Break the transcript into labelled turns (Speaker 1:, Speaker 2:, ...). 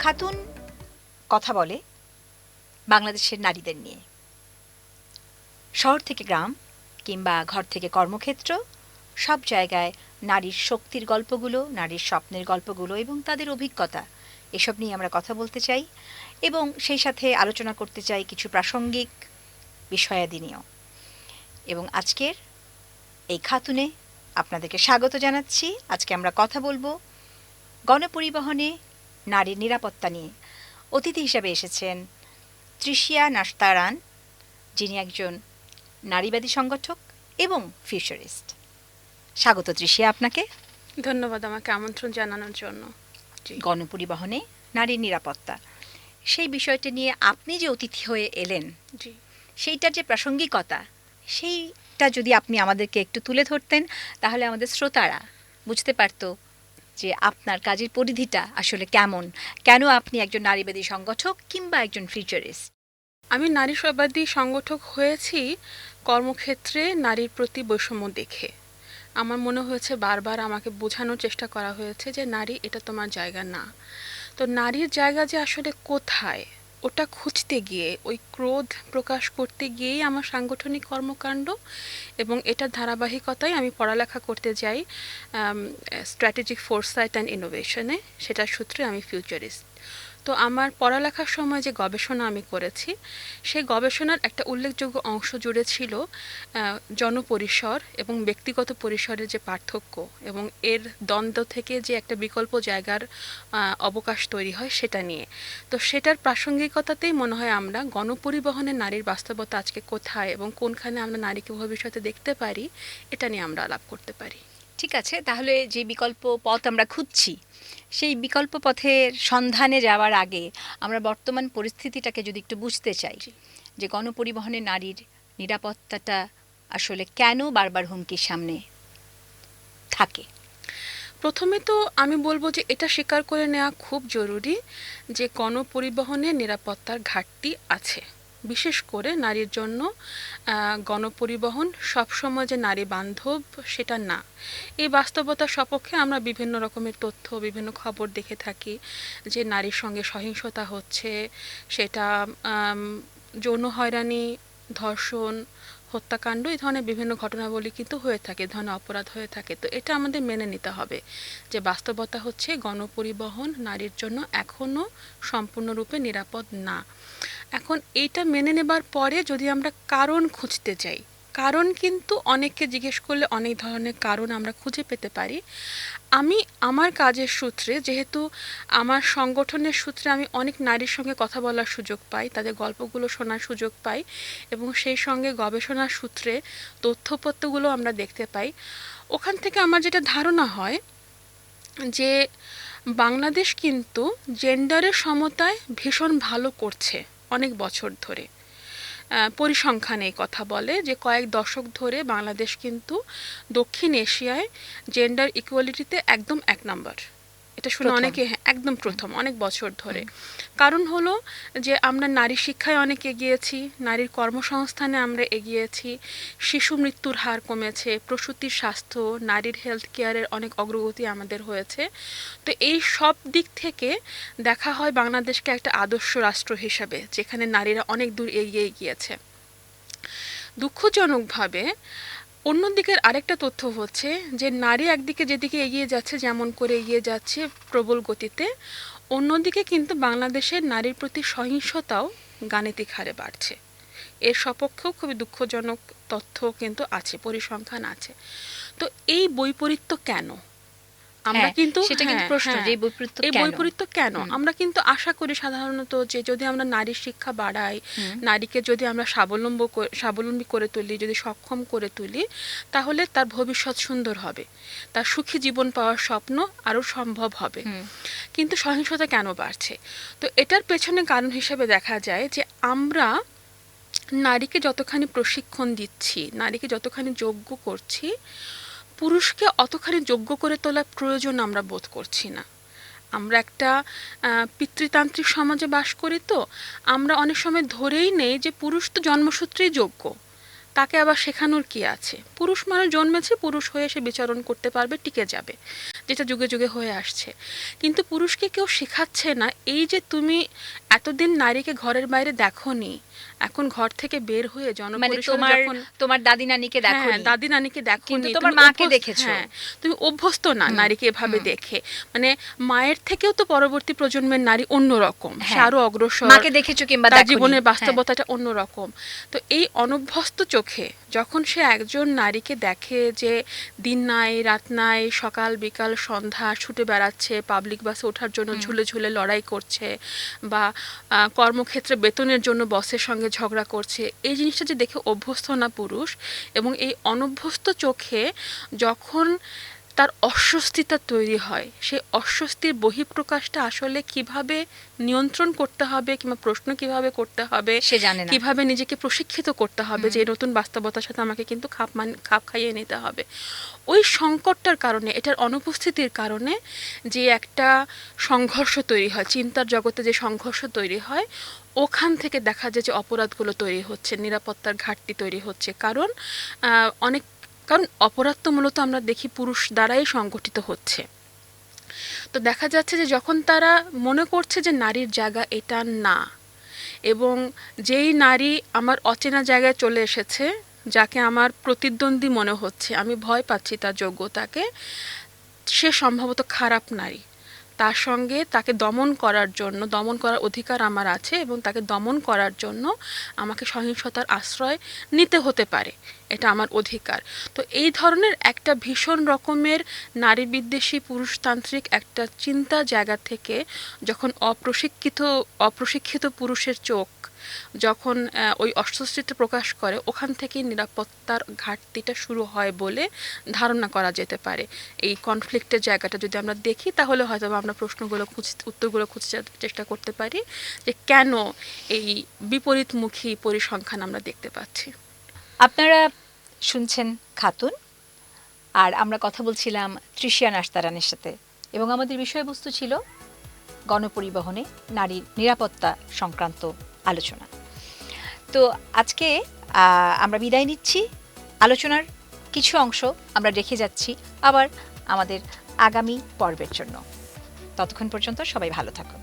Speaker 1: খাতুন কথা বলে বাংলাদেশের নারীদের নিয়ে। শহর থেকে গ্রাম কিংবা ঘর থেকে কর্মক্ষেত্র, সব জায়গায় নারীর শক্তির গল্পগুলো, নারীর স্বপ্নের গল্পগুলো এবং তাদের অভিজ্ঞতা, এসব নিয়ে আমরা কথা বলতে চাই এবং সেই সাথে আলোচনা করতে চাই কিছু প্রাসঙ্গিক বিষয়াদি নিয়েও। এবং আজকের এই খাতুনে আপনাদেরকে স্বাগত জানাচ্ছি। আজকে আমরা কথা বলবো গণপরিবহনে নারীর নিরাপত্তা নিয়ে। অতিথি হিসাবে এসেছেন তৃষিয়া নাশতারান, যিনি একজন নারীবাদী সংগঠক এবং ফিউচারিস্ট। স্বাগত তৃষিয়া আপনাকে।
Speaker 2: ধন্যবাদ আমাকে আমন্ত্রণ জানানোর জন্য।
Speaker 1: গণপরিবহনে নারীর নিরাপত্তা, সেই বিষয়টা নিয়ে আপনি যে অতিথি হয়ে এলেন, সেইটার যে প্রাসঙ্গিকতা, সেইটা যদি আপনি আমাদেরকে একটু তুলে ধরতেন, তাহলে আমাদের শ্রোতারা বুঝতে পারত যে আপনার কাজের পরিধিটা আসলে কেমন, কেন আপনি একজন নারীবাদী সংগঠক কিংবা একজন ফিউচারিস্ট।
Speaker 2: আমি নারীবাদী সংগঠক হয়েছি কর্মক্ষেত্রে নারীর প্রতি বৈষম্য দেখে। আমার মনে হয়েছে বারবার আমাকে বোঝানোর চেষ্টা করা হয়েছে যে নারী এটা তোমার জায়গা না। তো নারীর জায়গা যে আসলে কোথায়, ওটা খুঁজতে গিয়ে, ওই ক্রোধ প্রকাশ করতে গিয়েই আমার সাংগঠনিক কর্মকাণ্ড, এবং এটার ধারাবাহিকতায় আমি পড়ালেখা করতে যাই স্ট্র্যাটেজিক ফোরসাইট অ্যান্ড ইনোভেশনে। সেটার সূত্রে আমি ফিউচারিস্ট। তো আমার পড়ালেখার সময় যে গবেষণা আমি করেছি, সেই গবেষণার একটা উল্লেখযোগ্য অংশ জুড়ে ছিল জনপরিসর এবং ব্যক্তিগত পরিসরের যে পার্থক্য এবং এর দ্বন্দ্ব থেকে যে একটা বিকল্প জায়গার অবকাশ তৈরি হয় সেটা নিয়ে। তো সেটার প্রাসঙ্গিকতাতেই মনে হয় আমরা গণপরিবহনে নারীর বাস্তবতা আজকে কোথায় এবং কোনখানে আমরা নারীকে ভবিষ্যতে দেখতে পারি, এটা নিয়ে আমরা আলাপ করতে পারি।
Speaker 1: ঠিক আছে, তাহলে যে বিকল্প পথ আমরা খুঁজছি, সেই বিকল্প পথের সন্ধানে যাওয়ার আগে আমরা বর্তমান পরিস্থিতিটাকে যদি একটু বুঝতে চাই, যে গণপরিবহনে নারীর নিরাপত্তাটা আসলে কেন বারবার হুমকির সামনে থাকে।
Speaker 2: প্রথমে তো আমি বলবো যে এটা স্বীকার করে নেওয়া খুব জরুরি যে গণপরিবহনে নিরাপত্তার ঘাটতি আছে। বিশেষ করে নারীর জন্য গণপরিবহন সবসময় যে নারী বান্ধব সেটা না। এই বাস্তবতার সপক্ষে আমরা বিভিন্ন রকমের তথ্য, বিভিন্ন খবর দেখে থাকি যে নারীর সঙ্গে সহিংসতা হচ্ছে, সেটা যৌন হয়রানি, ধর্ষণ, হত্যাকাণ্ড, এই ধরনের বিভিন্ন ঘটনাবলী কিন্তু হয়ে থাকে, ধরনের অপরাধ হয়ে থাকে। তো এটা আমাদের মেনে নিতে হবে যে বাস্তবতা হচ্ছে গণপরিবহন নারীর জন্য এখনও সম্পূর্ণরূপে নিরাপদ না। এখন এইটা মেনে নেবার পরে যদি আমরা কারণ খুঁজতে যাই, কারণ কিন্তু অনেককে জিজ্ঞেস করলে অনেক ধরনের কারণ আমরা খুঁজে পেতে পারি। আমি আমার কাজের সূত্রে, যেহেতু আমার সংগঠনের সূত্রে আমি অনেক নারীর সঙ্গে কথা বলার সুযোগ পাই, তাদের গল্পগুলো শোনার সুযোগ পাই এবং সেই সঙ্গে গবেষণার সূত্রে তথ্যপত্রগুলো আমরা দেখতে পাই। ওখান থেকে আমার যেটা ধারণা হয় যে বাংলাদেশ কিন্তু জেন্ডারের সমতায় ভীষণ ভালো করছে অনেক বছর ধরে। পরিসংখ্যান এই কথা বলে যে কয়েক দশক ধরে বাংলাদেশ কিন্তু দক্ষিণ এশিয়ায় জেন্ডার ইকুয়ালিটিতে একদম 1 নম্বর। এটা শুনে অনেকে একদম প্রথম, অনেক বছর ধরে। কারণ হলো যে আমরা নারী শিক্ষায় অনেক এগিয়েছি, নারীর কর্মসংস্থানে আমরা এগিয়েছি, শিশু মৃত্যুর হার কমেছে, প্রসূতির স্বাস্থ্য, নারীর হেলথ কেয়ারের অনেক অগ্রগতি আমাদের হয়েছে। তো এই সব দিক থেকে দেখা হয় বাংলাদেশকে একটা আদর্শ রাষ্ট্র হিসাবে, যেখানে নারীরা অনেক দূর এগিয়ে গিয়েছে। দুঃখজনকভাবে অন্যদিকের আরেকটা তথ্য হচ্ছে যে নারী একদিকে যেদিকে এগিয়ে যাচ্ছে, যেমন করে এগিয়ে যাচ্ছে প্রবল গতিতে, অন্যদিকে কিন্তু বাংলাদেশের নারীর প্রতি সহিংসতাও গাণিতিক হারে বাড়ছে। এর সপক্ষেও খুবই দুঃখজনক তথ্য কিন্তু আছে, পরিসংখ্যান আছে। তো এই বৈপরীত্য কেন? আমরা কিন্তু এই বৈপরীত্য কেন আমরা কিন্তু আশা করি সাধারণত যে যদি আমরা নারীর শিক্ষা বাড়াই, নারীকে যদি আমরা স্বাবলম্বী করে তুলি, যদি সক্ষম করে তুলি, তাহলে তার ভবিষ্যৎ সুন্দর হবে, তার সুখী জীবন পাওয়ার স্বপ্ন আরও সম্ভব হবে। কিন্তু সহিংসতা কেন বাড়ছে? তো এটার পেছনে কারণ হিসেবে দেখা যায় যে আমরা নারীকে যতখানি প্রশিক্ষণ দিচ্ছি, নারীকে যতখানি যোগ্য করছি, পুরুষকে অতখানি যোগ্য করে তোলার প্রয়োজন আমরা বোধ করছি না। আমরা একটা পিতৃতান্ত্রিক সমাজে বাস করি, তো আমরা অনেক সময় ধরেই নেই যে পুরুষ তো জন্মসূত্রেই যোগ্য, তাকে আবার শেখানোর কি আছে? পুরুষ মানুষ জন্মেছে, পুরুষ হয়ে সে বিচরণ করতে পারবে, টিকে যাবে। যেটা যুগে যুগে হয়ে আসছে। কিন্তু পুরুষকে কেউ শেখাচ্ছে না এই যে তুমি এতদিন নারীকে ঘরের বাইরে দেখোনি, এখন ঘর থেকে বের হয়ে
Speaker 1: মানে
Speaker 2: জনপরিসরে
Speaker 1: তোমার
Speaker 2: যখন
Speaker 1: তোমার দাদি নানিকে
Speaker 2: হ্যাঁ
Speaker 1: দেখোনি,
Speaker 2: দাদি নানিকে
Speaker 1: কিন্তু
Speaker 2: দেখোনি,
Speaker 1: তোমার
Speaker 2: তুমি
Speaker 1: মাকে
Speaker 2: অভ্যস্ত,
Speaker 1: দেখেছো।
Speaker 2: হ্যাঁ তুমি অভ্যস্ত না
Speaker 1: হুম,
Speaker 2: নারীকে এভাবে
Speaker 1: হুম,
Speaker 2: দেখে। মানে মায়ের থেকেও তো পরবর্তী প্রজন্মের নারী অন্যরকম, সে
Speaker 1: হ্যাঁ,
Speaker 2: আরো অগ্রসর,
Speaker 1: মাকে দেখেছো কিংবা
Speaker 2: তার
Speaker 1: দেখোনি,
Speaker 2: জীবনের
Speaker 1: হ্যাঁ,
Speaker 2: বাস্তবতাটা অন্যরকম। তো এই অনভ্যস্ত চোখে যখন সে একজন নারীকে দেখে যে দিন নাই রাত নাই, সকাল বিকাল সন্ধ্যা ছুটে বেড়াচ্ছে, পাবলিক বাসে ওঠার জন্য
Speaker 1: হুম,
Speaker 2: ঝুলে ঝুলে লড়াই করছে, বা কর্মক্ষেত্রে বেতনের জন্য বসের সঙ্গে ঝগড়া করছে, এই জিনিসটা যে দেখে অভ্যস্ত না পুরুষ, এবং এই অনভ্যস্ত চোখে যখন তার অস্বস্তিটা তৈরি হয়, সেই অস্বস্তির বহিঃপ্রকাশটা আসলে কিভাবে নিয়ন্ত্রণ করতে হবে কিংবা প্রশ্ন কিভাবে করতে হবে,
Speaker 1: সে জানে না।
Speaker 2: কিভাবে নিজেকে প্রশিক্ষিত করতে হবে যে
Speaker 1: হুম,
Speaker 2: এই নতুন বাস্তবতার সাথে আমাকে কিন্তু খাপ খাইয়ে নিতে হবে, ওই সংকটটার কারণে, এটার অনুপস্থিতির কারণে যে একটা সংঘর্ষ তৈরি হয়, চিন্তার জগতে যে সংঘর্ষ তৈরি হয়, ওখান থেকে দেখা যায় যে অপরাধগুলো তৈরি হচ্ছে, নিরাপত্তার ঘাটতি তৈরি হচ্ছে। কারণ অনেক, কারণ অপরাধ তো মূলত আমরা দেখি পুরুষ দ্বারাই সংগঠিত হচ্ছে। তো দেখা যাচ্ছে যে যখন তারা মনে করছে যে নারীর জায়গা এটা না, এবং যেই নারী আমার অচেনা জায়গায় চলে এসেছে, যাকে আমার প্রতিদ্বন্দ্বী মনে হচ্ছে, আমি ভয় পাচ্ছি তার যোগ্যতাকে, সে সম্ভবত খারাপ নারী, তার সঙ্গে তাকে দমন করার জন্য, দমন করার অধিকার আমার আছে এবং তাকে দমন করার জন্য আমাকে সহিংসতার আশ্রয় নিতে হতে পারে, এটা আমার অধিকার। তো এই ধরনের একটা ভীষণ রকমের নারী বিদ্বেষী পুরুষতান্ত্রিক একটা চিন্তা জায়গা থেকে যখন অপ্রশিক্ষিত পুরুষের চোখ যখন ওই অস্বস্তিটা প্রকাশ করে, ওখান থেকেই নিরাপত্তার ঘাটতিটা শুরু হয় বলে ধারণা করা যেতে পারে। এই কনফ্লিক্টের জায়গাটা যদি আমরা দেখি তাহলে হয়তো আমরা উত্তরগুলো খুঁজতে চেষ্টা করতে পারি যে কেন এই বিপরীতমুখী পরিসংখ্যান আমরা দেখতে পাচ্ছি।
Speaker 1: আপনারা শুনছেন খাতুন, আর আমরা কথা বলছিলাম তৃষিয়া নাশতারানের সাথে, এবং আমাদের বিষয়বস্তু ছিল গণপরিবহনে নারীর নিরাপত্তা সংক্রান্ত আলোচনা। তো আজকে আমরা বিদায় নিচ্ছি। আলোচনার কিছু অংশ আমরা রেখে যাচ্ছি আবার আমাদের আগামী পর্বের জন্য। ততক্ষণ পর্যন্ত সবাই ভালো থাকুন।